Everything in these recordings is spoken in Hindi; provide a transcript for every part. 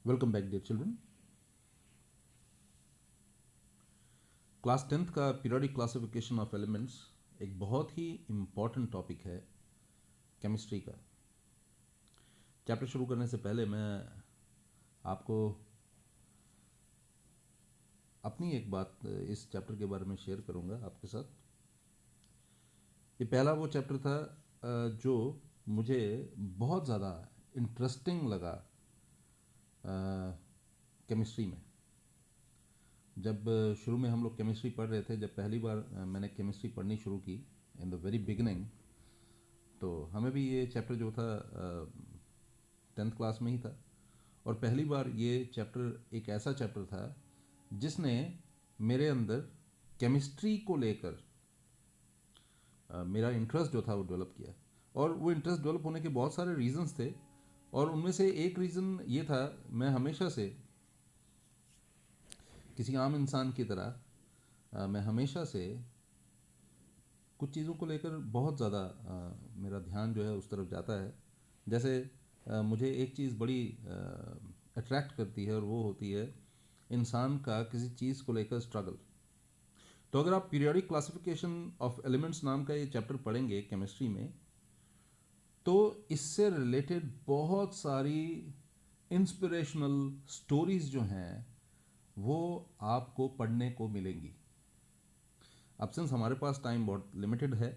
Welcome back dear children. Class 10th का पीरियोडिक क्लासिफिकेशन ऑफ एलिमेंट्स एक बहुत ही इम्पॉर्टेंट टॉपिक है केमिस्ट्री का। चैप्टर शुरू करने से पहले मैं आपको अपनी एक बात इस चैप्टर के बारे में शेयर करूंगा आपके साथ। ये पहला वो चैप्टर था जो मुझे बहुत ज़्यादा इंटरेस्टिंग लगा केमिस्ट्री में। जब शुरू में हम लोग केमिस्ट्री पढ़ रहे थे, जब पहली बार मैंने केमिस्ट्री पढ़नी शुरू की इन द वेरी बिगिनिंग, तो हमें भी ये चैप्टर जो था 10th क्लास में ही था। और पहली बार ये चैप्टर एक ऐसा चैप्टर था जिसने मेरे अंदर केमिस्ट्री को लेकर मेरा इंटरेस्ट जो था वो डेवलप किया। और वो इंटरेस्ट डेवलप होने के बहुत सारे रीजंस थे, और उनमें से एक रीज़न ये था, मैं हमेशा से किसी आम इंसान की तरह मैं हमेशा से कुछ चीज़ों को लेकर बहुत ज़्यादा मेरा ध्यान जो है उस तरफ जाता है। जैसे मुझे एक चीज़ बड़ी अट्रैक्ट करती है और वो होती है इंसान का किसी चीज़ को लेकर स्ट्रगल। तो अगर आप पीरियोडिक क्लासिफिकेशन ऑफ एलिमेंट्स नाम का ये चैप्टर पढ़ेंगे केमिस्ट्री में, तो इससे रिलेटेड बहुत सारी इंस्पिरेशनल स्टोरीज जो हैं वो आपको पढ़ने को मिलेंगी। अब सिंस हमारे पास टाइम बहुत लिमिटेड है,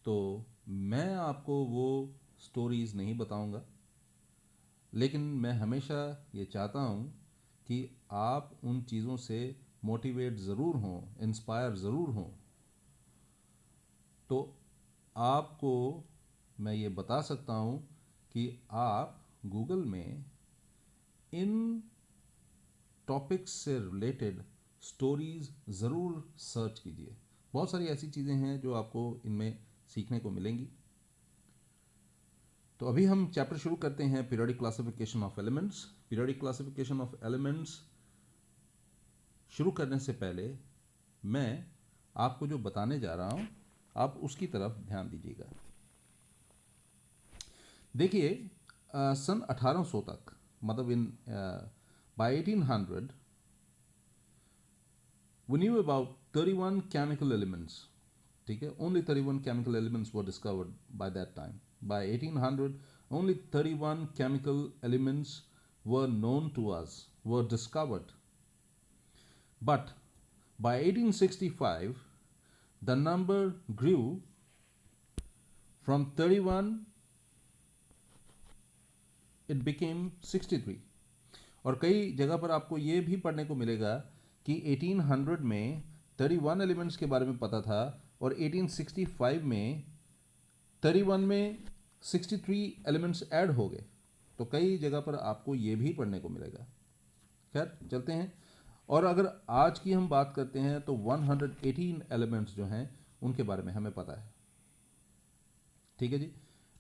तो मैं आपको वो स्टोरीज़ नहीं बताऊंगा, लेकिन मैं हमेशा ये चाहता हूँ कि आप उन चीज़ों से मोटिवेट ज़रूर हों, इंस्पायर ज़रूर हों। तो आपको मैं ये बता सकता हूँ कि आप गूगल में इन टॉपिक्स से रिलेटेड स्टोरीज़ ज़रूर सर्च कीजिए। बहुत सारी ऐसी चीज़ें हैं जो आपको इनमें सीखने को मिलेंगी। तो अभी हम चैप्टर शुरू करते हैं periodic classification of elements. Periodic classification of elements शुरू करने से पहले मैं आपको जो बताने जा रहा हूँ आप उसकी तरफ ध्यान दीजिएगा। देखिए, सन 1800 तक, मतलब in by 1800 we knew about 31 chemical elements. ठीक है, only 31 chemical elements were discovered by that time. By 1800 only 31 chemical elements were known to us, were discovered. But by 1865 the number grew from 31, it became 63. और कई जगह पर आपको ये भी पढ़ने को मिलेगा कि 1800 में 31 एलिमेंट्स के बारे में पता था, और 1865 में 31 में 63 एलिमेंट्स ऐड हो गए। तो कई जगह पर आपको ये भी पढ़ने को मिलेगा। खैर, चलते हैं। और अगर आज की हम बात करते हैं तो 118 एलिमेंट्स जो हैं उनके बारे में हमें पता है। ठीक है जी,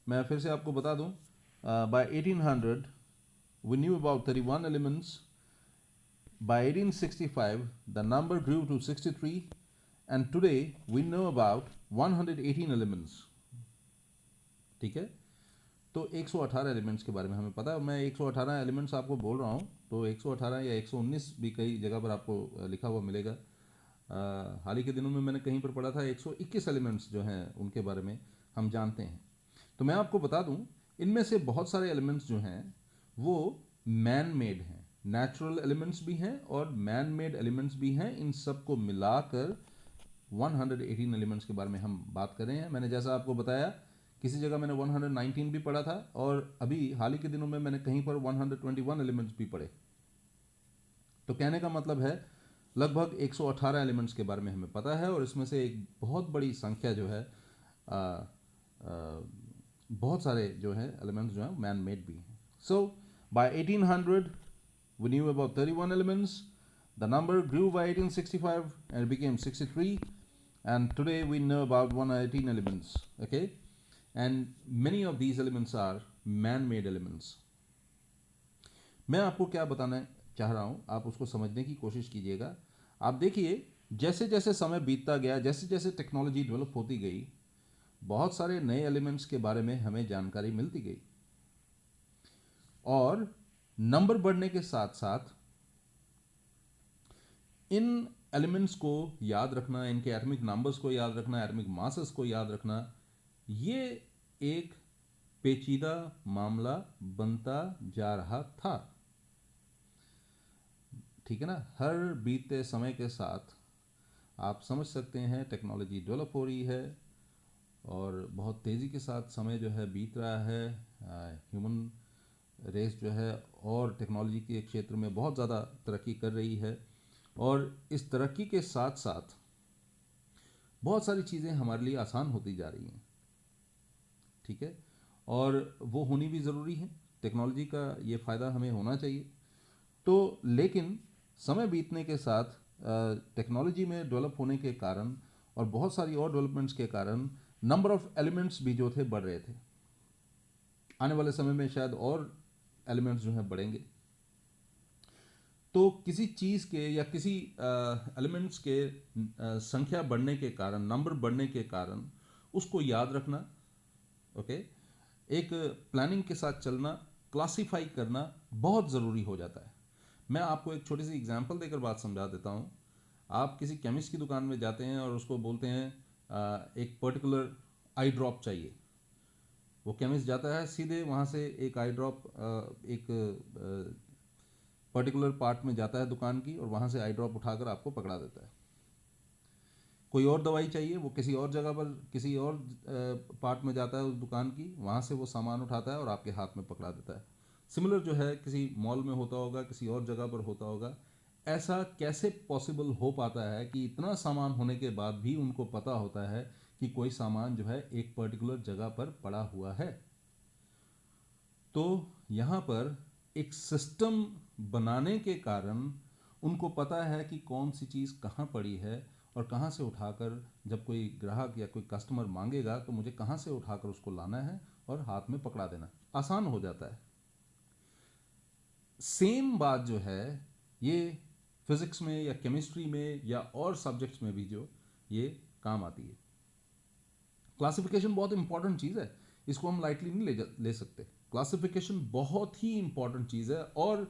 मैं फिर से आपको बता दूं, bye 1800 we knew about 31 elements. By 1865 the number grew to 63, and today we know about 118 elements. ठीक है, तो 118 एलिमेंट्स के बारे में हमें पता है। मैं 118 एलिमेंट्स आपको बोल रहा हूँ, तो 118 या 119 भी कई जगह पर आपको लिखा हुआ मिलेगा। हाल ही के दिनों में मैंने कहीं पर पढ़ा था 121 एलिमेंट्स जो हैं उनके बारे में हम जानते हैं। तो मैं आपको बता दूं, इनमें से बहुत सारे एलिमेंट्स जो हैं वो मैन मेड हैं। नेचुरल एलिमेंट्स भी हैं और मैन मेड एलिमेंट्स भी हैं। इन सब को मिलाकर 118 एलिमेंट्स के बारे में हम बात कर रहे हैं। मैंने जैसा आपको बताया, किसी जगह मैंने 119 भी पढ़ा था, और अभी हाल ही के दिनों में मैंने कहीं पर 121 एलिमेंट्स भी पढ़े। तो कहने का मतलब है लगभग 118 एलिमेंट्स के बारे में हमें पता है, और इसमें से एक बहुत बड़ी संख्या जो है बहुत सारे जो है एलिमेंट्स जो हैं मैन मेड भी हैं। सो bye 1800 we knew about 31 elements. The number grew by 1865 and it became 63, and today we know about 118 elements. Okay, and many of these elements are man-made elements. मैं आपको क्या बताना चाह रहा हूँ, आप उसको समझने की कोशिश कीजिएगा। आप देखिए, जैसे जैसे समय बीतता गया, जैसे जैसे टेक्नोलॉजी डेवलप होती गई, बहुत सारे नए एलिमेंट्स के बारे में हमें जानकारी मिलती गई, और नंबर बढ़ने के साथ साथ इन एलिमेंट्स को याद रखना, इनके एटॉमिक नंबर्स को याद रखना, एटॉमिक मासेस को याद रखना, ये एक पेचीदा मामला बनता जा रहा था। ठीक है ना। हर बीतते समय के साथ आप समझ सकते हैं टेक्नोलॉजी डेवलप हो रही है और बहुत तेज़ी के साथ समय जो है बीत रहा है। ह्यूमन रेस जो है और टेक्नोलॉजी के क्षेत्र में बहुत ज़्यादा तरक्की कर रही है और इस तरक्की के साथ साथ बहुत सारी चीज़ें हमारे लिए आसान होती जा रही हैं। ठीक है, और वो होनी भी ज़रूरी है। टेक्नोलॉजी का ये फ़ायदा हमें होना चाहिए। तो लेकिन समय बीतने के साथ टेक्नोलॉजी में डेवलप होने के कारण और बहुत सारी और डेवलपमेंट्स के कारण नंबर ऑफ एलिमेंट्स भी जो थे बढ़ रहे थे। आने वाले समय में शायद और एलिमेंट्स जो हैं बढ़ेंगे। तो किसी चीज़ के या किसी एलिमेंट्स के संख्या बढ़ने के कारण, नंबर बढ़ने के कारण उसको याद रखना, ओके, एक प्लानिंग के साथ चलना, क्लासिफाई करना बहुत ज़रूरी हो जाता है। मैं आपको एक छोटी सी एग्जांपल देकर बात समझा देता हूँ। आप किसी केमिस्ट की दुकान में जाते हैं और उसको बोलते हैं एक पर्टिकुलर आई ड्रॉप चाहिए। वो केमिस्ट जाता है, सीधे वहाँ से एक आई ड्रॉप एक पर्टिकुलर पार्ट में जाता है दुकान की और वहाँ से आई ड्रॉप उठाकर आपको पकड़ा देता है। कोई और दवाई चाहिए, वो किसी और जगह पर किसी और पार्ट में जाता है उस दुकान की, वहाँ से वो सामान उठाता है और आपके हाथ में पकड़ा देता है। सिमिलर जो है किसी मॉल में होता होगा, किसी और जगह पर होता होगा। ऐसा कैसे पॉसिबल हो पाता है कि इतना सामान होने के बाद भी उनको पता होता है कि कोई सामान जो है एक पर्टिकुलर जगह पर पड़ा हुआ है? तो यहाँ पर एक सिस्टम बनाने के कारण उनको पता है कि कौन सी चीज़ कहाँ पड़ी है और कहाँ से उठाकर, जब कोई ग्राहक या कोई कस्टमर मांगेगा तो मुझे कहाँ से उठाकर उसको लाना है और हाथ में पकड़ा देना, आसान हो जाता है। सेम बात जो है ये फिजिक्स में या केमिस्ट्री में या और सब्जेक्ट्स में भी जो ये काम आती है। क्लासिफिकेशन बहुत इंपॉर्टेंट चीज़ है, इसको हम लाइटली नहीं ले सकते। क्लासिफिकेशन बहुत ही इंपॉर्टेंट चीज़ है और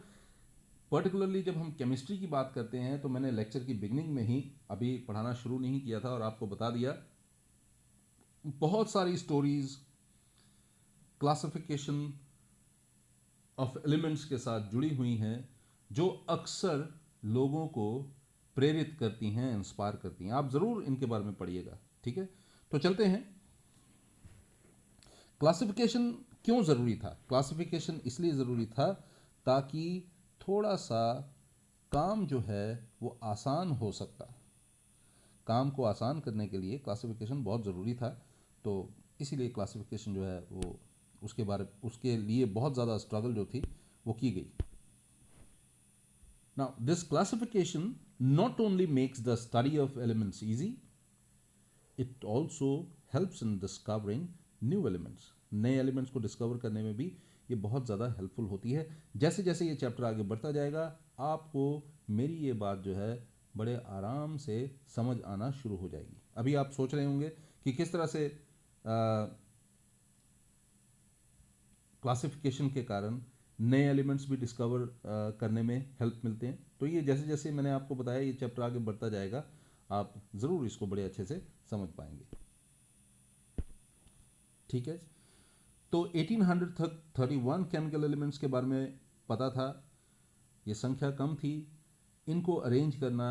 पर्टिकुलरली जब हम केमिस्ट्री की बात करते हैं तो मैंने लेक्चर की बिगनिंग में ही अभी पढ़ाना शुरू नहीं किया था और आपको बता दिया, बहुत सारी स्टोरीज क्लासिफिकेशन ऑफ एलिमेंट्स के साथ जुड़ी हुई हैं जो अक्सर लोगों को प्रेरित करती हैं, इंस्पायर करती हैं। आप ज़रूर इनके बारे में पढ़िएगा। ठीक है, तो चलते हैं। क्लासिफिकेशन क्यों ज़रूरी था? क्लासिफिकेशन इसलिए ज़रूरी था ताकि थोड़ा सा काम जो है वो आसान हो सकता। काम को आसान करने के लिए क्लासिफिकेशन बहुत ज़रूरी था, तो इसीलिए क्लासिफिकेशन जो है वो उसके लिए बहुत ज़्यादा स्ट्रगल जो थी वो की गई। Now this classification not only makes the study of elements easy, it also helps in discovering new elements. नए एलिमेंट्स को डिस्कवर करने में भी ये बहुत ज़्यादा हेल्पफुल होती है। जैसे जैसे ये चैप्टर आगे बढ़ता जाएगा आपको मेरी ये बात जो है बड़े आराम से समझ आना शुरू हो जाएगी। अभी आप सोच रहे होंगे कि किस तरह से क्लासिफिकेशन के कारण नए एलिमेंट्स भी डिस्कवर करने में हेल्प मिलते हैं। तो ये जैसे जैसे मैंने आपको बताया ये चैप्टर आगे बढ़ता जाएगा, आप ज़रूर इसको बड़े अच्छे से समझ पाएंगे। ठीक है, तो 1831 केमिकल एलिमेंट्स के बारे में पता था। ये संख्या कम थी, इनको अरेंज करना,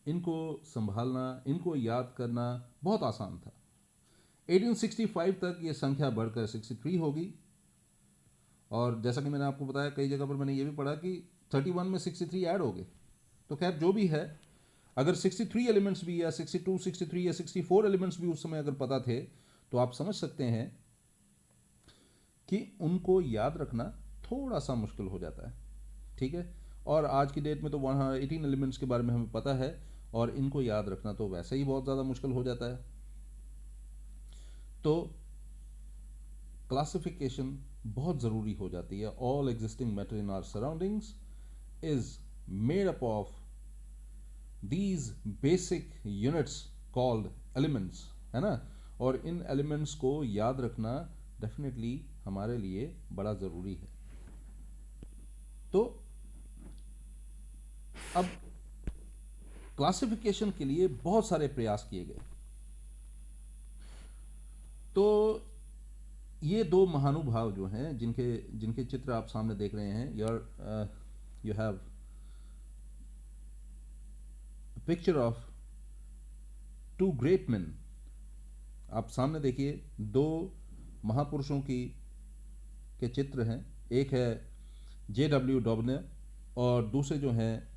इनको संभालना, इनको याद करना बहुत आसान था। 1865 तक ये संख्या बढ़कर 63 होगी और जैसा कि मैंने आपको बताया कई जगह पर मैंने ये भी पढ़ा कि 31 में 63 ऐड हो गए। तो खैर जो भी है, अगर 63 एलिमेंट्स भी या 62, 63 या 64 एलिमेंट्स भी उस समय अगर पता थे तो आप समझ सकते हैं कि उनको याद रखना थोड़ा सा मुश्किल हो जाता है। ठीक है, और आज की डेट में तो 118 एलिमेंट्स के बारे में हमें पता है और इनको याद रखना तो वैसे ही बहुत ज़्यादा मुश्किल हो जाता है। तो क्लासिफिकेशन बहुत ज़रूरी हो जाती है। All existing matter in our surroundings is made up of these basic units called elements, है ना। और इन एलिमेंट्स को याद रखना डेफिनेटली हमारे लिए बड़ा ज़रूरी है। तो क्लासिफिकेशन के लिए बहुत सारे प्रयास किए गए। तो ये दो महानुभाव जो हैं, जिनके जिनके चित्र आप सामने देख रहे हैं, you have picture of two great man. आप सामने देखिए, दो महापुरुषों की के चित्र हैं। एक है J.W. डॉबनर और दूसरे जो हैं,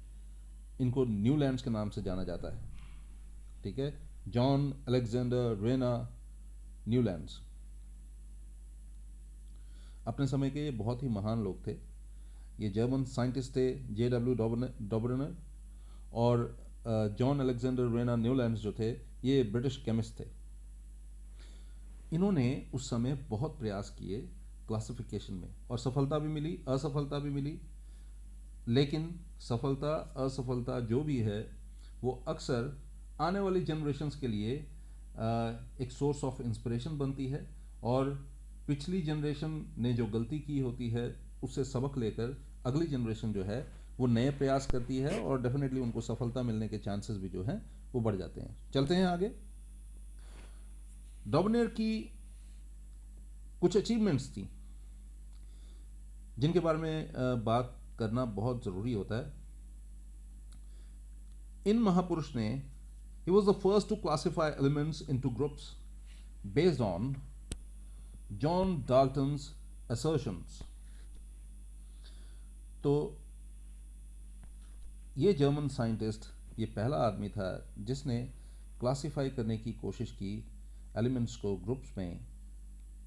इनको न्यूलैंड्स के नाम से जाना जाता है, ठीक है, जॉन अलेक्जेंडर रेना न्यूलैंड्स। अपने समय के बहुत ही महान लोग थे। ये जर्मन साइंटिस्ट थे, J.W. डॉबनर, और जॉन अलेक्जेंडर रेना न्यूलैंड्स जो थे, ये ब्रिटिश केमिस्ट थे। इन्होंने उस समय बहुत प्रयास किए क्लासिफिकेशन में, और सफलता भी मिली, असफलता भी मिली। लेकिन सफलता असफलता जो भी है, वो अक्सर आने वाली जनरेशन्स के लिए एक सोर्स ऑफ इंस्पिरेशन बनती है, और पिछली जनरेशन ने जो गलती की होती है उससे सबक लेकर अगली जनरेशन जो है वो नए प्रयास करती है, और डेफिनेटली उनको सफलता मिलने के चांसेस भी जो हैं वो बढ़ जाते हैं। चलते हैं आगे। डॉबनर की कुछ अचीवमेंट्स थी जिनके बारे में बात करना बहुत ज़रूरी होता है। इन महापुरुष ने, he was the first to classify elements into groups based on John Dalton's assertions। तो ये जर्मन साइंटिस्ट, ये पहला आदमी था जिसने क्लासिफाई करने की कोशिश की एलिमेंट्स को ग्रुप्स में,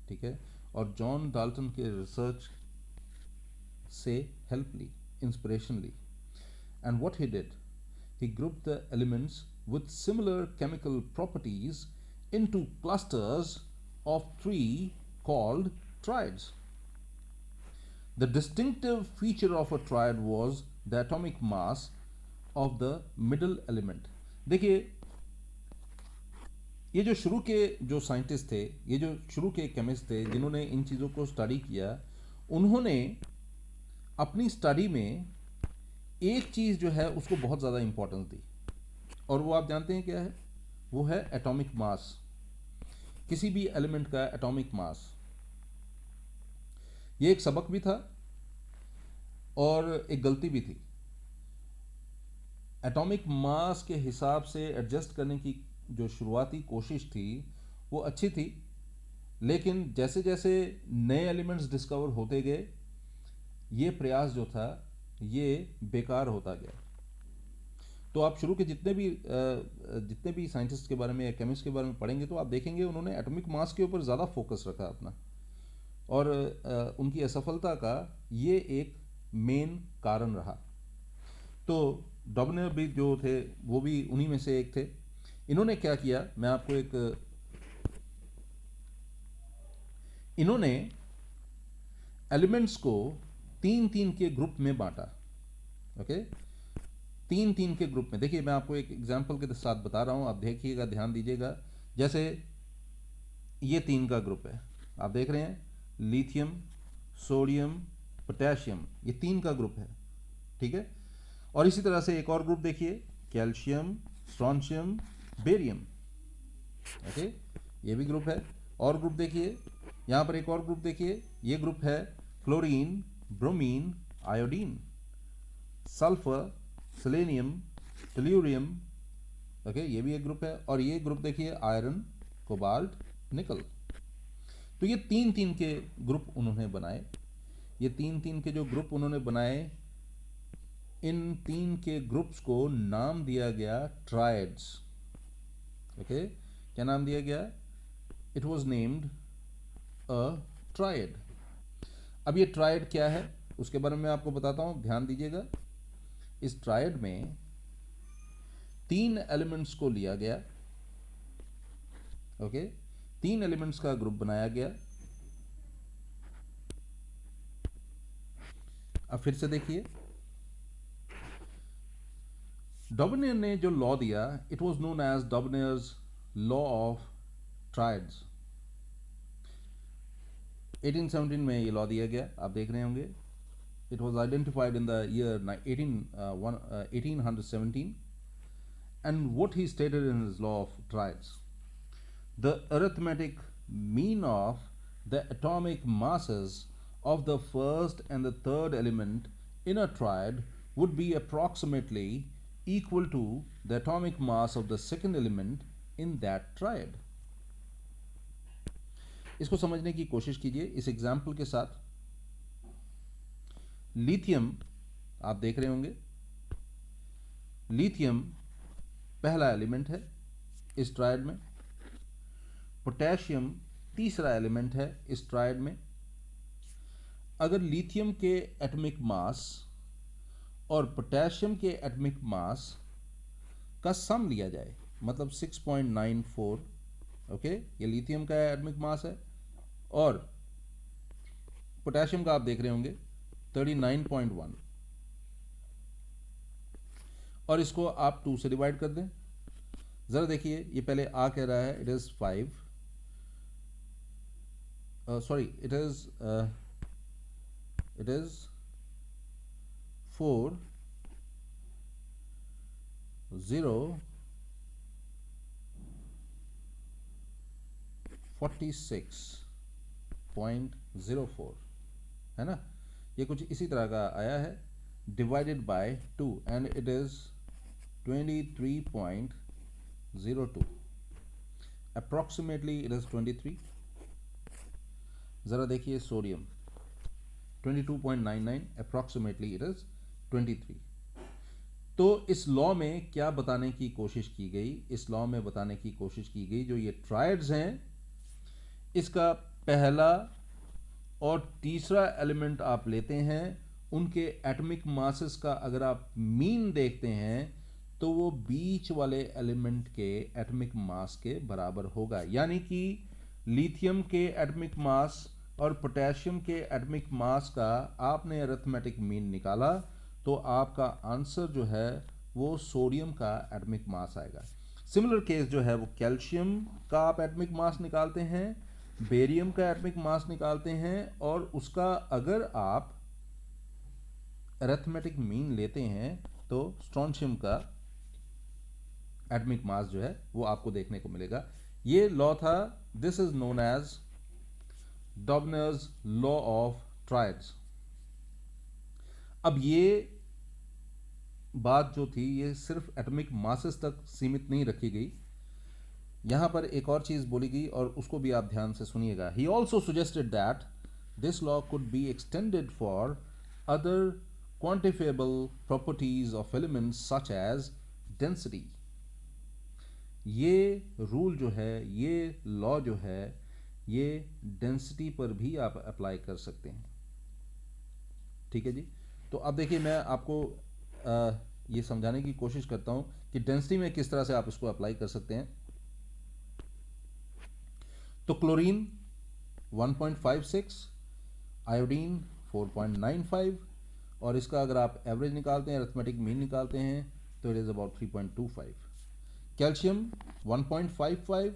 ठीक है, और जॉन डाल्टन के रिसर्च से हेल्प ली, इंस्पिरेशन ली। And what he did, he grouped the elements with similar chemical properties into clusters of 3 called triads. The distinctive feature of a triad was the atomic mass of the middle element। देखिए, ये जो शुरू के जो साइंटिस्ट थे, ये जो शुरू के केमिस्ट थे जिन्होंने इन चीज़ों को स्टडी किया, उन्होंने अपनी स्टडी में एक चीज़ जो है उसको बहुत ज़्यादा इंपॉर्टेंस दी, और वो आप जानते हैं क्या है? वो है एटॉमिक मास। किसी भी एलिमेंट का एटॉमिक मास। ये एक सबक भी था और एक गलती भी थी। एटॉमिक मास के हिसाब से एडजस्ट करने की जो शुरुआती कोशिश थी वो अच्छी थी, लेकिन जैसे जैसे नए एलिमेंट्स डिस्कवर होते गए, ये प्रयास जो था ये बेकार होता गया। तो आप शुरू के जितने भी साइंटिस्ट के बारे में या केमिस्ट के बारे में पढ़ेंगे तो आप देखेंगे उन्होंने एटॉमिक मास के ऊपर ज़्यादा फोकस रखा अपना, और उनकी असफलता का ये एक मेन कारण रहा। तो डॉबनर भी जो थे वो भी उन्हीं में से एक थे। इन्होंने क्या किया, मैं आपको इन्होंने एलिमेंट्स को 3-3 के ग्रुप में बांटा। ओके, 3-3 के ग्रुप में। देखिए, मैं आपको एक एग्जांपल के साथ बता रहा हूं, आप देखिएगा, ध्यान दीजिएगा। जैसे ये 3 का ग्रुप है, आप देख रहे हैं, लिथियम, सोडियम, पोटेशियम, ये 3 का ग्रुप है, ठीक है। और इसी तरह से एक और ग्रुप देखिए, कैल्शियम, स्ट्रोंशियम, बेरियम। ओके, ये भी ग्रुप है। और ग्रुप देखिए, यहां पर एक और ग्रुप देखिए, ये ग्रुप है chlorine, bromine, iodine, sulphur, selenium, tellurium. Okay, ये भी एक ग्रुप है। और ये ग्रुप देखिए, आयरन, कोबाल्ट, निकल। तो ये 3-3 के ग्रुप उन्होंने बनाए। ये 3-3 के जो ग्रुप उन्होंने बनाए, इन 3 के ग्रुप्स को नाम दिया गया ट्राइड्स। ओके, क्या नाम दिया गया? It was named a tried. अब ये ट्राइड क्या है उसके बारे में आपको बताता हूं, ध्यान दीजिएगा। इस ट्राइड में 3 एलिमेंट्स को लिया गया। ओके, 3 एलिमेंट्स का ग्रुप बनाया गया। अब फिर से देखिए, डॉबनर ने जो लॉ दिया, it was known as Dobereiner's law of triads. 1817 में ये लॉ दिया गया, आप देख रहे होंगे। It was identified in the year 1817, and what he stated in his law of triads. The arithmetic mean of the atomic masses of the first and the third element in a triad would be approximately equal to the atomic mass of the second element in that triad. इसको समझने की कोशिश कीजिए इस एग्जाम्पल के साथ. लिथियम आप देख रहे होंगे, लिथियम पहला एलिमेंट है इस ट्रायड में, पोटेशियम तीसरा एलिमेंट है इस ट्रायड में. अगर लिथियम के एटॉमिक मास और पोटेशियम के एटॉमिक मास का सम लिया जाए, मतलब 6.94, ओके, ये लिथियम का एटॉमिक मास है, और पोटेशियम का आप देख रहे होंगे 39.1, और इसको आप 2 से डिवाइड कर दें. ज़रा देखिए, ये पहले आ कह रहा है, it is 5, sorry, it is 4 0 46.04 है ना. ये कुछ इसी तरह का आया है, divided by 2 and it is 23.02, approximately it is 23. ज़रा देखिए सोडियम 22.99, अप्रॉक्सीमेटली इट इज़ 23. तो इस लॉ में क्या बताने की कोशिश की गई, इस लॉ में बताने की कोशिश की गई जो ये ट्रायड्स हैं, इसका पहला और तीसरा एलिमेंट आप लेते हैं, उनके एटॉमिक मासेस का अगर आप मीन देखते हैं तो वो बीच वाले एलिमेंट के एटॉमिक मास के बराबर होगा. यानी कि लिथियम के एटॉमिक मास और पोटेशियम के एटॉमिक मास का आपने अरिथमेटिक मीन निकाला तो आपका आंसर जो है वो सोडियम का एटॉमिक मास आएगा. सिमिलर केस जो है वो कैल्शियम का आप एटॉमिक मास निकालते हैं, बेरियम का एटॉमिक मास निकालते हैं, और उसका अगर आप अरिथमेटिक मीन लेते हैं तो स्ट्रोंशियम का एटॉमिक मास जो है वो आपको देखने को मिलेगा. ये लॉ था, this is known as Dobereiner's law of triads. अब ये बात जो थी ये सिर्फ एटॉमिक मासेस तक सीमित नहीं रखी गई, यहां पर एक और चीज बोली गई और उसको भी आप ध्यान से सुनिएगा. He also suggested that this law could be extended for other quantifiable properties of elements such as density. ये रूल जो है, ये लॉ जो है, ये डेंसिटी पर भी आप अप्लाई कर सकते हैं. ठीक है जी. तो अब देखिए, मैं आपको ये समझाने की कोशिश करता हूं कि डेंसिटी में किस तरह से आप इसको अप्लाई कर सकते हैं. तो क्लोरीन 1.56, आयोडीन 4.95, और इसका अगर आप एवरेज निकालते हैं, अरिथमेटिक मीन निकालते हैं, तो it is about 3.25. Calcium 1.55,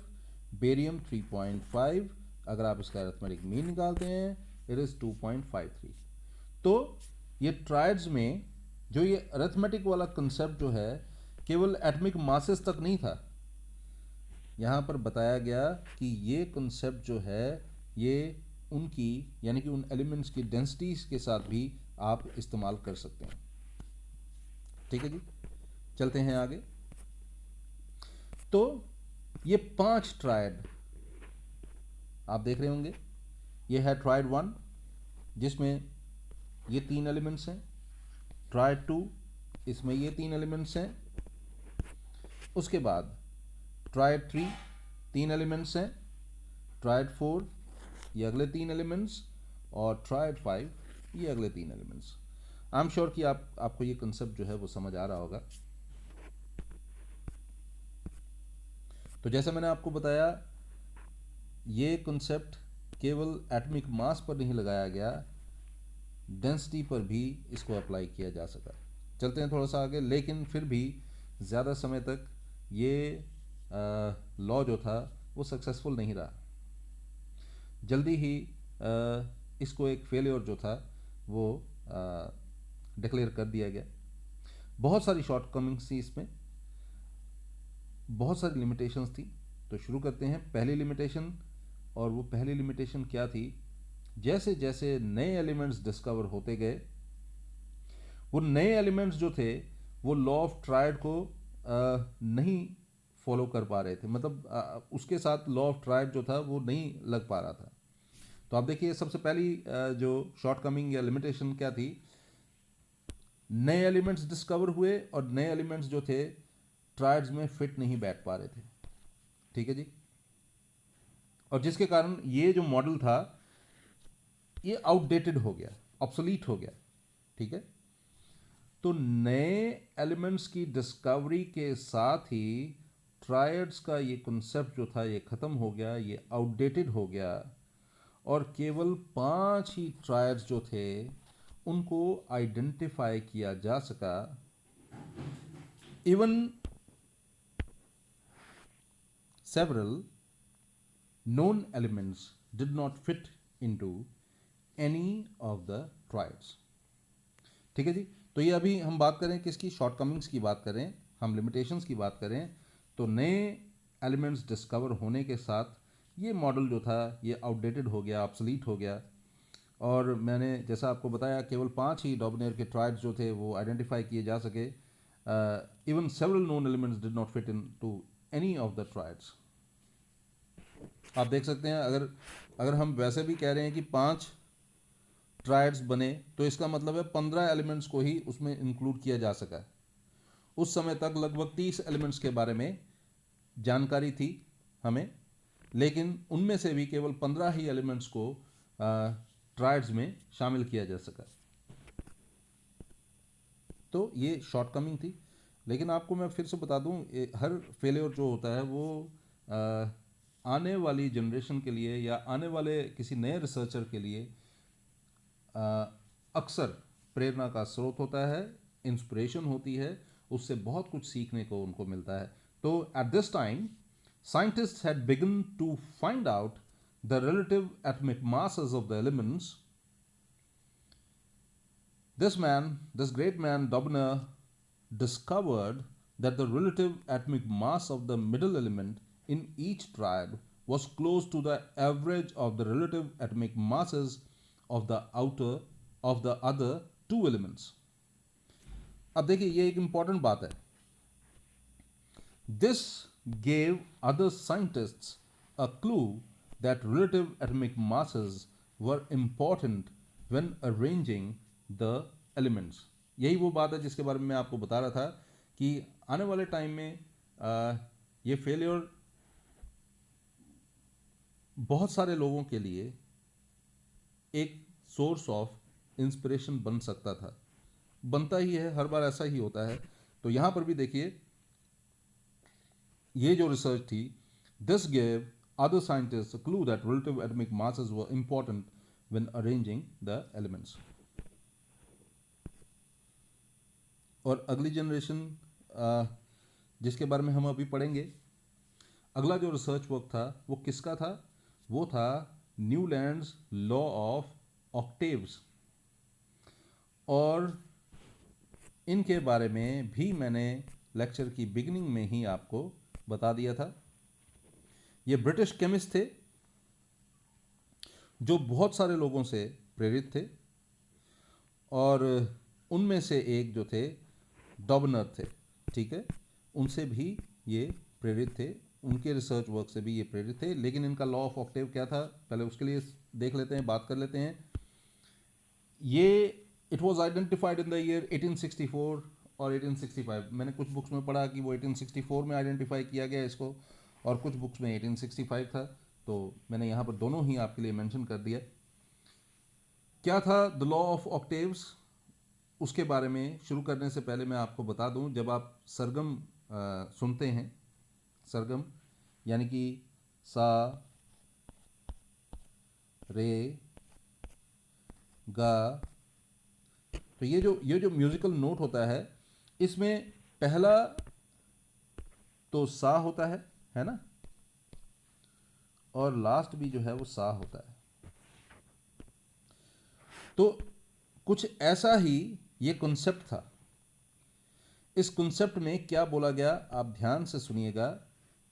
barium 3.5, अगर आप इसका अरिथमेटिक मीन निकालते हैं इट इज़ 2.53. तो ये ट्रायड्स में जो ये अरिथमेटिक वाला कंसेप्ट जो है केवल एटॉमिक मासेस तक नहीं था, यहाँ पर बताया गया कि ये कंसेप्ट जो है ये उनकी, यानी कि उन एलिमेंट्स की डेंसिटीज के साथ भी आप इस्तेमाल कर सकते हैं. ठीक है जी, चलते हैं आगे. तो ये 5 ट्रायड आप देख रहे होंगे. ये है ट्रायड 1 जिसमें ये 3 एलिमेंट्स हैं, ट्रायड 2 इसमें ये 3 एलिमेंट्स हैं, उसके बाद ट्रायड 3 3 एलिमेंट्स हैं, ट्रायड 4 ये अगले 3 एलिमेंट्स, और ट्रायड 5 ये अगले 3 एलिमेंट्स. आई एम श्योर कि आपको ये कंसेप्ट जो है वो समझ आ रहा होगा. तो जैसा मैंने आपको बताया, ये कंसेप्ट केवल एटॉमिक मास पर नहीं लगाया गया, डेंसिटी पर भी इसको अप्लाई किया जा सका. चलते हैं थोड़ा सा आगे, लेकिन फिर भी ज़्यादा समय तक ये लॉ जो था वो सक्सेसफुल नहीं रहा. जल्दी ही इसको एक फेलियर जो था वो डिक्लेयर कर दिया गया. बहुत सारी शॉर्टकमिंग्स थी इसमें. बहुत सारी लिमिटेशंस थी। तो शुरू करते हैं पहली लिमिटेशन, और वो पहली लिमिटेशन क्या थी? जैसे जैसे नए एलिमेंट्स डिस्कवर होते गए, वो नए एलिमेंट्स जो थे वो लॉ ऑफ ट्रायड को नहीं फॉलो कर पा रहे थे, मतलब उसके साथ लॉ ऑफ ट्रायड जो था वो नहीं लग पा रहा था। तो आप देखिए सबसे पहली जो शॉर्टकमिंग या लिमिटेशन क्या थी? नए एलिमेंट्स डिस्कवर हुए और नए एलिमेंट्स जो थे ट्रायड्स में फिट नहीं बैठ पा रहे थे। ठीक है जी। और जिसके कारण ये जो मॉडल था ये आउटडेटेड हो गया, ऑब्सोलीट हो गया। ठीक है। तो नए एलिमेंट्स की डिस्कवरी के साथ ही ट्रायड्स का ये कॉन्सेप्ट जो था ये खत्म हो गया, ये आउटडेटेड हो गया, और केवल 5 ही ट्रायड्स जो थे उनको आइडेंटिफाई किया जा सका। Even several known elements did not fit into any of the triads। ठीक है जी। तो ये अभी हम बात करें किसकी? शॉर्टकमिंग्स की बात करें, हम लिमिटेशंस की बात करें, तो नए एलिमेंट्स डिस्कवर होने के साथ ये मॉडल जो था ये आउटडेटेड हो गया, ऑब्सोलीट हो गया। और मैंने जैसा आपको बताया केवल 5 ही डॉबनेयर के ट्रायड्स जो थे वो आइडेंटिफाई किए जा सके। Even several known elements did not fit into any of the triads. आप देख सकते हैं, अगर अगर हम वैसे भी कह रहे हैं कि 5 ट्रायड्स बने तो इसका मतलब है 15 एलिमेंट्स को ही उसमें इंक्लूड किया जा सका। उस समय तक लगभग 30 एलिमेंट्स के बारे में जानकारी थी हमें, लेकिन उनमें से भी केवल 15 ही एलिमेंट्स को ट्रायड्स में शामिल किया जा सका। तो ये शॉर्टकमिंग थी। लेकिन आपको मैं फिर से बता दूं, हर फेलियर जो होता है वो आने वाली जनरेशन के लिए या आने वाले किसी नए रिसर्चर के लिए अक्सर प्रेरणा का स्रोत होता है, इंस्पिरेशन होती है, उससे बहुत कुछ सीखने को उनको मिलता है। तो at this time scientists had begun to find out the relative atomic masses of the elements. This great man, Dobner, discovered that the relative atomic mass of the middle element in each triad was close to the average of the relative atomic masses of the other two elements. अब देखिए ये एक इंपॉर्टेंट बात है। This gave other scientists a clue that relative atomic masses were important when arranging the elements। यही वो बात है जिसके बारे में मैं आपको बता रहा था कि आने वाले टाइम में ये फेलियर बहुत सारे लोगों के लिए एक सोर्स ऑफ इंस्पिरेशन बन सकता था, बनता ही है, हर बार ऐसा ही होता है। तो यहां पर भी देखिए ये जो रिसर्च थी, this gave other scientist a clue that relative atomic masses were important when arranging the elements। और अगली जनरेशन जिसके बारे में हम अभी पढ़ेंगे, अगला जो रिसर्च वर्क था वो किसका था? वो था न्यूलैंड्स लॉ ऑफ ऑक्टेव्स। और इनके बारे में भी मैंने लेक्चर की बिगिनिंग में ही आपको बता दिया था। ये ब्रिटिश केमिस्ट थे जो बहुत सारे लोगों से प्रेरित थे, और उनमें से एक जो थे डॉबनर थे। ठीक है, उनसे भी ये प्रेरित थे, उनके रिसर्च वर्क से भी ये प्रेरित थे। लेकिन इनका लॉ ऑफ ऑक्टेव क्या था, पहले उसके लिए देख लेते हैं, बात कर लेते हैं। ये it was identified in the year 1864 और 1865। मैंने कुछ बुक्स में पढ़ा कि वो 1864 में आइडेंटिफाई किया गया इसको, और कुछ बुक्स में 1865 था। तो मैंने यहाँ पर दोनों ही आपके लिए मेंशन कर दिया। क्या था द लॉ ऑफ ऑक्टेव्स, उसके बारे में शुरू करने से पहले मैं आपको बता दूं, जब आप सरगम सुनते हैं, सरगम यानी कि सा, रे, गा, तो ये जो म्यूजिकल नोट होता है, इसमें पहला तो सा होता है ना, और लास्ट भी जो है वो सा होता है। तो कुछ ऐसा ही ये कॉन्सेप्ट था। इस कंसेप्ट में क्या बोला गया आप ध्यान से सुनिएगा.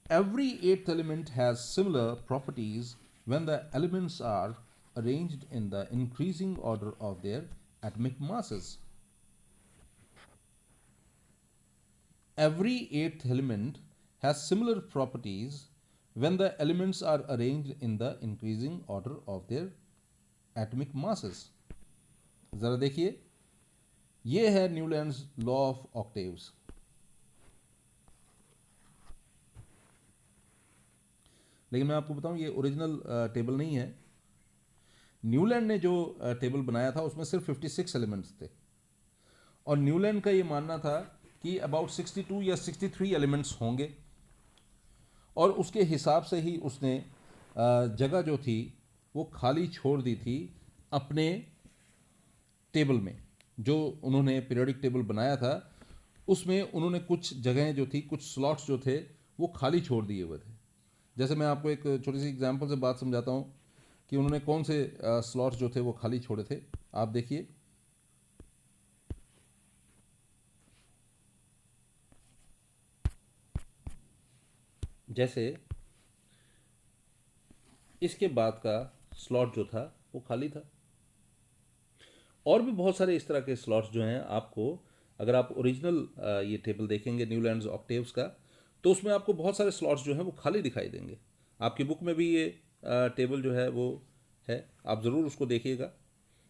Every eighth element has similar properties when the elements are arranged in the increasing order of their atomic masses. Every eighth element has similar properties when the elements are arranged in the increasing order of their atomic masses. जरा देखिए, ये है न्यूलैंड्स लॉ ऑफ ऑक्टेव्स. लेकिन मैं आपको बताऊं, ये ओरिजिनल टेबल नहीं है. न्यूलैंड ने जो टेबल बनाया था उसमें सिर्फ 56 एलिमेंट्स थे, और न्यूलैंड का ये मानना था कि अबाउट 62 या 63 एलिमेंट्स होंगे, और उसके हिसाब से ही उसने जगह जो थी वो खाली छोड़ दी थी अपने टेबल में. जो उन्होंने पीरियोडिक टेबल बनाया था उसमें उन्होंने कुछ जगहें जो थी, कुछ स्लॉट्स जो थे वो खाली छोड़ दिए हुए थे. जैसे मैं आपको एक छोटी सी एग्जांपल से बात समझाता हूँ कि उन्होंने कौन से स्लॉट्स जो थे वो खाली छोड़े थे. आप देखिए, जैसे इसके बाद का स्लॉट जो था वो खाली था, और भी बहुत सारे इस तरह के स्लॉट्स जो हैं आपको, अगर आप ओरिजिनल ये टेबल देखेंगे न्यूलैंड्स ऑक्टेव्स का, तो उसमें आपको बहुत सारे स्लॉट्स जो हैं वो खाली दिखाई देंगे. आपकी बुक में भी ये टेबल जो है वो है, आप ज़रूर उसको देखिएगा.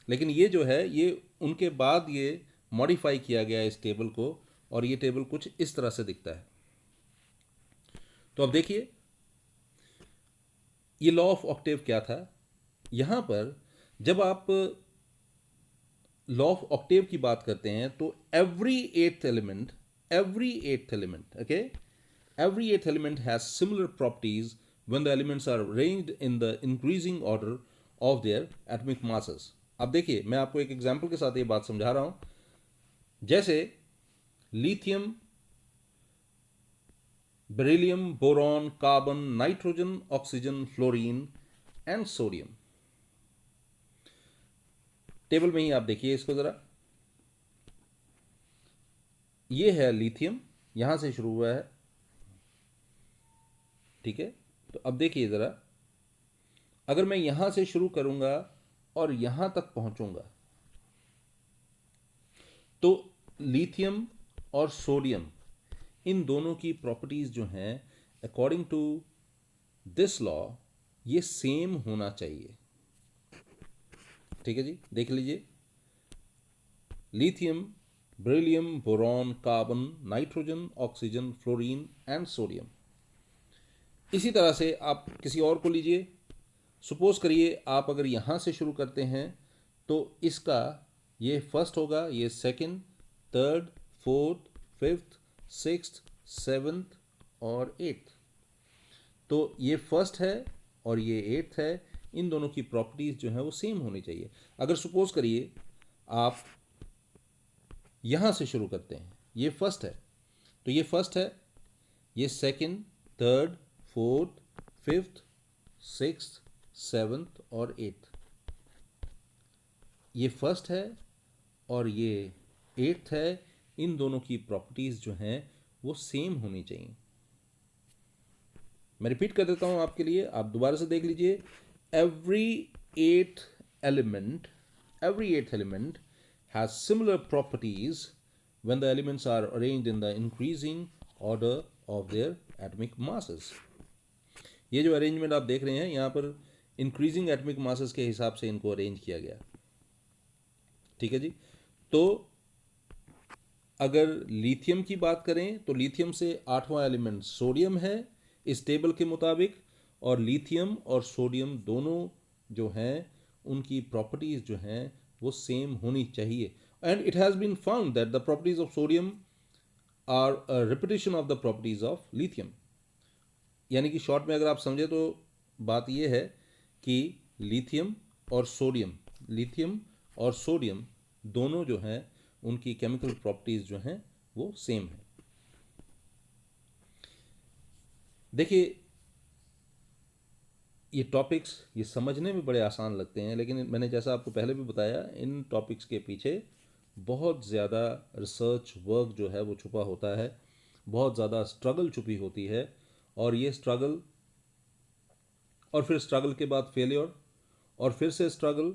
लेकिन ये जो है ये उनके बाद ये मॉडिफाई किया गया इस टेबल को, और ये टेबल कुछ इस तरह से दिखता है. तो अब देखिए, ये लॉ ऑफ ऑक्टेव क्या था. यहाँ पर जब आप लॉ ऑफ ऑक्टेव की बात करते हैं तो every eighth element okay, every eighth element has similar properties when the elements are arranged in the increasing order of their atomic masses. अब देखिए, मैं आपको एक एग्जांपल के साथ ये बात समझा रहा हूं. जैसे lithium, beryllium, boron, carbon, nitrogen, oxygen, fluorine and sodium. Table में ही आप देखिए इसको जरा. ये है लिथियम, यहां से शुरू हुआ है, ठीक है. तो अब देखिए ज़रा, अगर मैं यहां से शुरू करूंगा और यहां तक पहुंचूंगा, तो लिथियम और सोडियम, इन दोनों की प्रॉपर्टीज जो हैं अकॉर्डिंग टू दिस लॉ ये सेम होना चाहिए. ठीक है जी, देख लीजिए. Lithium, beryllium, boron, carbon, nitrogen, oxygen, fluorine and sodium. इसी तरह से आप किसी और को लीजिए. सपोज करिए आप अगर यहाँ से शुरू करते हैं तो इसका ये फर्स्ट होगा, ये second, third, fourth, fifth, sixth, seventh और एट्थ. तो ये फर्स्ट है और ये एट्थ है. इन दोनों की प्रॉपर्टीज जो है वो सेम होनी चाहिए. अगर सपोज करिए आप यहाँ से शुरू करते हैं, ये फर्स्ट है तो ये फर्स्ट है, ये second, third, fourth, fifth, sixth, seventh और एट्थ. ये फर्स्ट है और ये एट्थ है. इन दोनों की प्रॉपर्टीज जो हैं वो सेम होनी चाहिए. मैं रिपीट कर देता हूं आपके लिए, आप दोबारा से देख लीजिए. Every eighth element has similar properties when the elements are arranged in the increasing order of their atomic masses. ये जो अरेंजमेंट आप देख रहे हैं यहाँ पर इंक्रीजिंग एटमिक मासेस के हिसाब से इनको अरेंज किया गया. ठीक है जी. तो अगर लिथियम की बात करें तो लिथियम से आठवां एलिमेंट सोडियम है इस टेबल के मुताबिक, और लिथियम और सोडियम दोनों जो हैं उनकी प्रॉपर्टीज जो हैं वो सेम होनी चाहिए. And it has been found that the properties of sodium are a repetition of the properties of lithium. यानी कि शॉर्ट में अगर आप समझे तो बात यह है कि लिथियम और सोडियम दोनों जो हैं उनकी केमिकल प्रॉपर्टीज जो हैं वो सेम है. देखिए, ये टॉपिक्स ये समझने में बड़े आसान लगते हैं, लेकिन मैंने जैसा आपको पहले भी बताया, इन टॉपिक्स के पीछे बहुत ज़्यादा रिसर्च वर्क जो है वो छुपा होता है, बहुत ज़्यादा स्ट्रगल छुपी होती है, और ये स्ट्रगल और फिर स्ट्रगल के बाद फेलियर और फिर से स्ट्रगल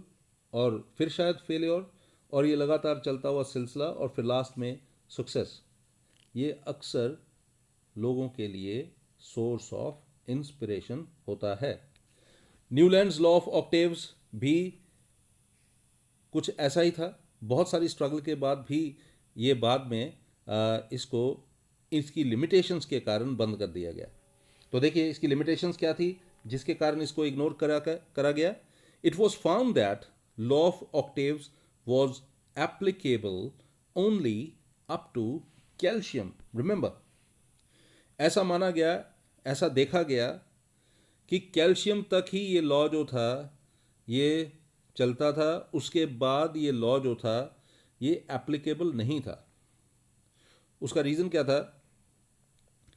और फिर शायद फेलियर, और ये लगातार चलता हुआ सिलसिला और फिर लास्ट में सक्सेस, ये अक्सर लोगों के लिए सोर्स ऑफ इंस्पिरेशन होता है। न्यूलैंड्स लॉ ऑफ ऑक्टेव्स भी कुछ ऐसा ही था। बहुत सारी स्ट्रगल के बाद भी ये बाद में इसको इसकी लिमिटेशंस के कारण बंद कर दिया गया। तो देखिए इसकी लिमिटेशंस क्या थी जिसके कारण इसको इग्नोर करा गया। It was found that law of octaves was applicable only up to calcium. Remember, ऐसा माना गया, ऐसा देखा गया कि कैल्शियम तक ही ये लॉ जो था ये चलता था, उसके बाद ये लॉ जो था ये एप्लीकेबल नहीं था। उसका रीज़न क्या था?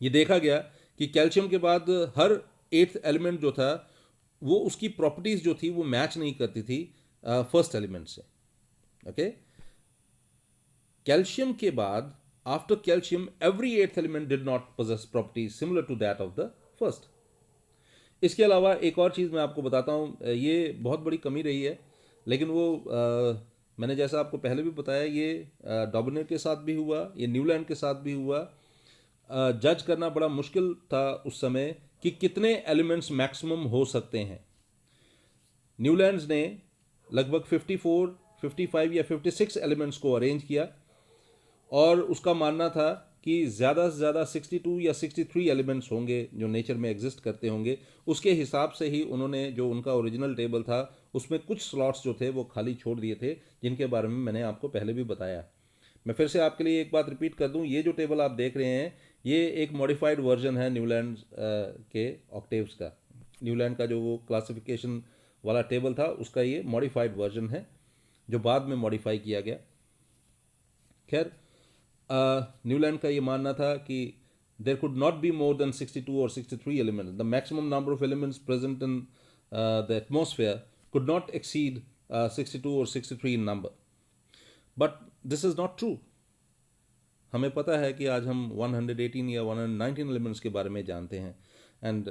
ये देखा गया कि कैल्शियम के बाद हर एट्थ एलिमेंट जो था वो उसकी प्रॉपर्टीज़ जो थी वो मैच नहीं करती थी फर्स्ट एलिमेंट से। ओके, कैल्शियम के बाद after calcium every eighth element did not possess properties similar to that of the first. इसके अलावा एक और चीज़ मैं आपको बताता हूँ, ये बहुत बड़ी कमी रही है, लेकिन वो मैंने जैसा आपको पहले भी बताया, ये डॉबनर के साथ भी हुआ, ये न्यूलैंड के साथ भी हुआ। जज करना बड़ा मुश्किल था उस समय कि कितने एलिमेंट्स मैक्सिमम हो सकते हैं। न्यूलैंड्स ने लगभग 54, 55 या 56 एलिमेंट्स को अरेंज किया, और उसका मानना था कि ज़्यादा से ज़्यादा 62 या 63 एलिमेंट्स होंगे जो नेचर में एग्जिस्ट करते होंगे। उसके हिसाब से ही उन्होंने जो उनका ओरिजिनल टेबल था उसमें कुछ स्लॉट्स जो थे वो खाली छोड़ दिए थे, जिनके बारे में मैंने आपको पहले भी बताया। मैं फिर से आपके लिए एक बात रिपीट कर दूं, ये जो टेबल आप देख रहे हैं ये एक मॉडिफाइड वर्जन है न्यूलैंड के ऑक्टेव्स का। न्यूलैंड का जो वो क्लासिफिकेशन वाला टेबल था उसका ये मॉडिफाइड वर्जन है जो बाद में मॉडिफाई किया गया। खैर, न्यूलैंड का ये मानना था कि there could not be more than 62 और 63 elements. The maximum number of elements present in the atmosphere could not exceed 62 और 63 in number. But this is not true. हमें पता है कि आज हम 118 या 119 एलिमेंट्स के बारे में जानते हैं, and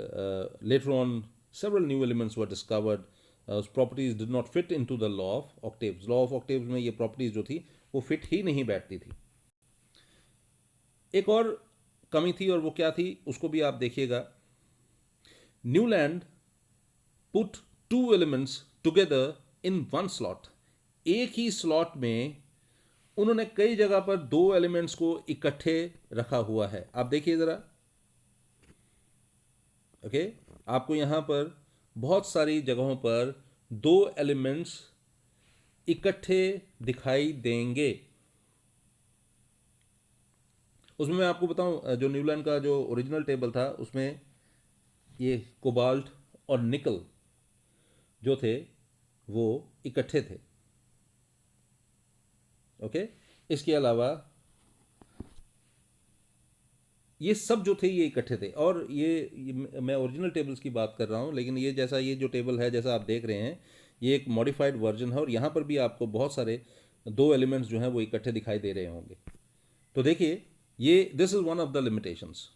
later on several new elements were discovered. Properties did not fit into the law of octaves. Law of octaves में ये प्रॉपर्टीज जो थी वो फिट ही नहीं बैठती थी। एक और कमी थी, और वो क्या थी उसको भी आप देखिएगा। Newland put two elements together in one slot. एक ही स्लॉट में उन्होंने कई जगह पर दो एलिमेंट्स को इकट्ठे रखा हुआ है। आप देखिए जरा। ओके, आपको यहां पर बहुत सारी जगहों पर दो एलिमेंट्स इकट्ठे दिखाई देंगे। उसमें मैं आपको बताऊं, जो न्यूलैंड का जो ओरिजिनल टेबल था उसमें ये कोबाल्ट और निकल जो थे वो इकट्ठे थे। ओके, इसके अलावा ये सब जो थे ये इकट्ठे थे। और ये मैं ओरिजिनल टेबल्स की बात कर रहा हूँ, लेकिन ये जैसा ये जो टेबल है जैसा आप देख रहे हैं ये एक मॉडिफाइड वर्जन है, और यहाँ पर भी आपको बहुत सारे दो एलिमेंट्स जो हैं वो इकट्ठे दिखाई दे रहे होंगे। तो देखिए ये this is one of the limitations.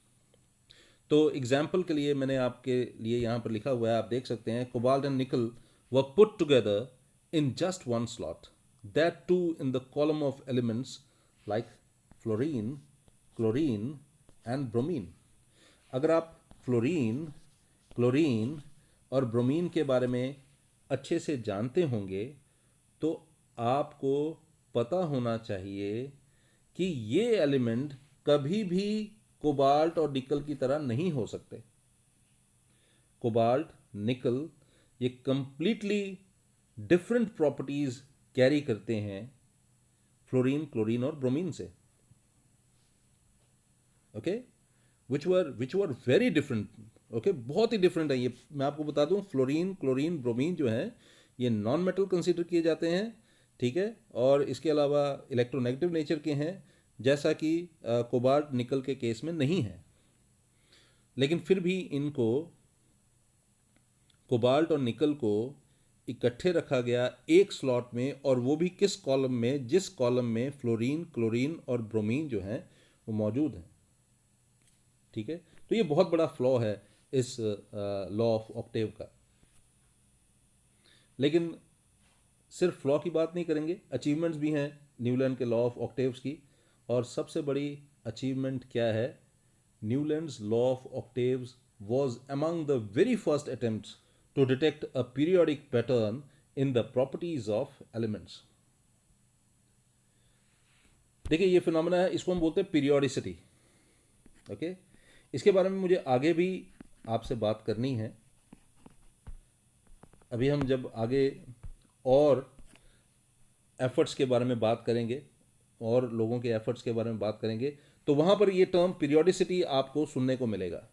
तो एग्जाम्पल के लिए मैंने आपके लिए यहाँ पर लिखा हुआ है, आप देख सकते हैं। Cobalt and nickel were put together in just one slot, that too in the column of elements like fluorine, chlorine and bromine. अगर आप फ्लोरीन, क्लोरीन और ब्रोमीन के बारे में अच्छे से जानते होंगे तो आपको पता होना चाहिए कि ये एलिमेंट कभी भी कोबाल्ट और निकल की तरह नहीं हो सकते। कोबाल्ट, निकल ये कंप्लीटली डिफरेंट प्रॉपर्टीज कैरी करते हैं फ्लोरीन, क्लोरीन और ब्रोमीन से। Okay, which were very different. Okay, बहुत ही डिफरेंट है ये। मैं आपको बता दूं, फ्लोरीन, क्लोरीन, ब्रोमीन जो है ये नॉन मेटल कंसीडर किए जाते हैं, ठीक है, और इसके अलावा इलेक्ट्रोनेगेटिव नेचर के हैं, जैसा कि कोबाल्ट, निकल के केस में नहीं है। लेकिन फिर भी इनको, कोबाल्ट और निकल को इकट्ठे रखा गया एक स्लॉट में, और वो भी किस कॉलम में, जिस कॉलम में फ्लोरीन, क्लोरीन और ब्रोमीन जो हैं वो मौजूद हैं। ठीक है, तो ये बहुत बड़ा फ्लॉ है इस लॉ ऑफ ऑक्टेव का। लेकिन सिर्फ फ्लॉ की बात नहीं करेंगे, अचीवमेंट्स भी हैं न्यूलैंड के लॉ ऑफ ऑक्टेव्स की। और सबसे बड़ी अचीवमेंट क्या है, Newlands law of octaves was among the very first attempts to detect a periodic pattern in the properties of elements। देखिए ये फिनोमेना है, इसको हम बोलते हैं पीरियोडिसिटी। ओके, इसके बारे में मुझे आगे भी आपसे बात करनी है। अभी हम जब आगे और एफर्ट्स के बारे में बात करेंगे और लोगों के एफर्ट्स के बारे में बात करेंगे, तो वहां पर ये टर्म पीरियोडिसिटी आपको सुनने को मिलेगा।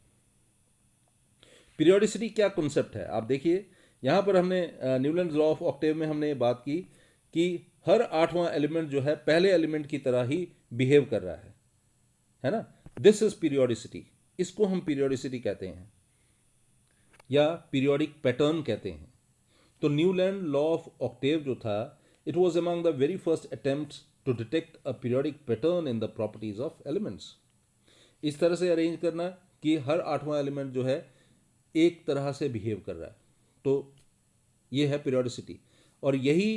पीरियोडिसिटी क्या कॉन्सेप्ट है, आप देखिए यहाँ पर हमने न्यूलैंड्स लॉ ऑफ ऑक्टेव में हमने बात की कि हर 8वां एलिमेंट जो है पहले एलिमेंट की तरह ही बिहेव कर रहा है ना। दिस इज पीरियोडिसिटी, इसको हम पीरियोडिसिटी कहते हैं या पीरियोडिक पैटर्न कहते हैं। तो न्यूलैंड लॉ ऑफ ऑक्टेव जो था, it was among the very first attempts to detect a periodic pattern in the properties of elements. इस तरह से अरेंज करना कि हर 8वां एलिमेंट जो है एक तरह से बिहेव कर रहा है, तो ये है पीरियोडिसिटी। और यही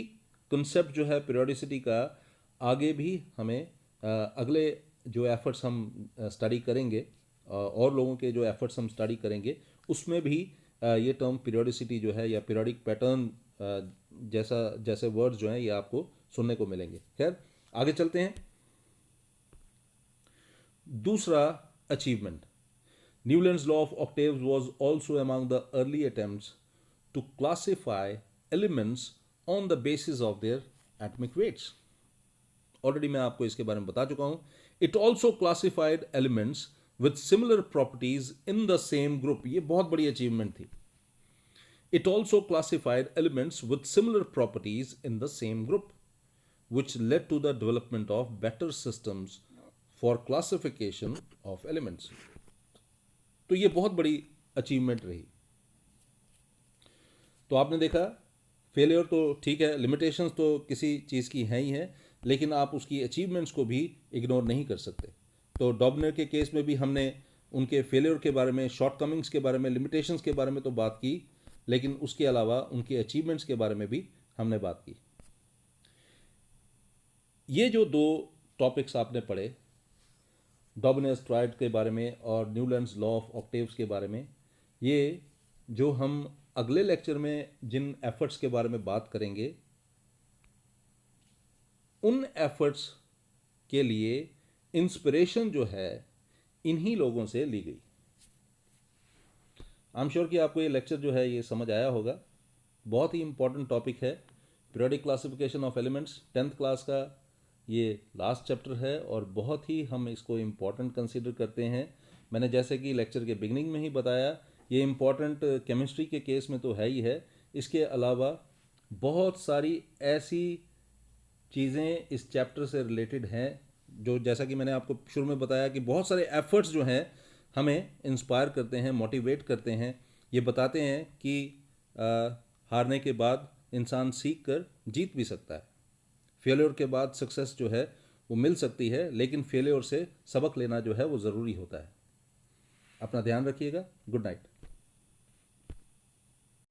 कंसेप्ट जो है पीरियोडिसिटी का आगे भी हमें अगले जो एफर्ट्स हम स्टडी करेंगे और लोगों के जो एफर्ट्स हम स्टडी करेंगे उसमें भी ये टर्म पीरियोडिसिटी जो है या पीरियोडिक पैटर्न जैसे वर्ड्स जो हैं ये आपको सुनने को मिलेंगे। खैर आगे चलते हैं। दूसरा achievement, Newland's law of octaves was also among the early attempts to classify elements on the basis of their atomic weights। Already मैं आपको इसके बारे में बता चुका हूं। It also classified elements with similar properties in the same group। ये बहुत बड़ी अचीवमेंट थी। It also classified elements with similar properties in the same group, which led to the development of better systems for classification of elements। तो ये बहुत बड़ी अचीवमेंट रही। तो आपने देखा फेलियर तो ठीक है, लिमिटेशंस तो किसी चीज़ की हैं ही हैं, लेकिन आप उसकी अचीवमेंट्स को भी इग्नोर नहीं कर सकते। तो डॉबनर के केस में भी हमने उनके फेलियर के बारे में, शॉर्टकमिंग्स के बारे में, लिमिटेशंस के बारे में तो बात की, लेकिन उसके अलावा उनके अचीवमेंट्स के बारे में भी हमने बात की। ये जो दो टॉपिक्स आपने पढ़े, डॉबनर्स ट्रायड के बारे में और न्यूलैंड्स लॉ ऑफ ऑक्टेव्स के बारे में, ये जो हम अगले लेक्चर में जिन एफर्ट्स के बारे में बात करेंगे, उन एफर्ट्स के लिए इंस्पिरेशन जो है इन्हीं लोगों से ली गई। आई एम श्योर कि आपको ये लेक्चर जो है ये समझ आया होगा। बहुत ही इंपॉर्टेंट टॉपिक है periodic classification of elements. 10th class का ये लास्ट चैप्टर है और बहुत ही हम इसको इम्पॉर्टेंट कंसीडर करते हैं। मैंने जैसे कि लेक्चर के बिगनिंग में ही बताया, ये इम्पॉर्टेंट केमिस्ट्री के केस में तो है ही है, इसके अलावा बहुत सारी ऐसी चीज़ें इस चैप्टर से रिलेटेड हैं जो, जैसा कि मैंने आपको शुरू में बताया कि बहुत सारे एफर्ट्स जो हैं हमें इंस्पायर करते हैं, मोटिवेट करते हैं। ये बताते हैं कि हारने के बाद इंसान सीख कर जीत भी सकता है। फेलियर के बाद सक्सेस जो है वो मिल सकती है, लेकिन फेलियर से सबक लेना जो है वो ज़रूरी होता है। अपना ध्यान रखिएगा। Good night.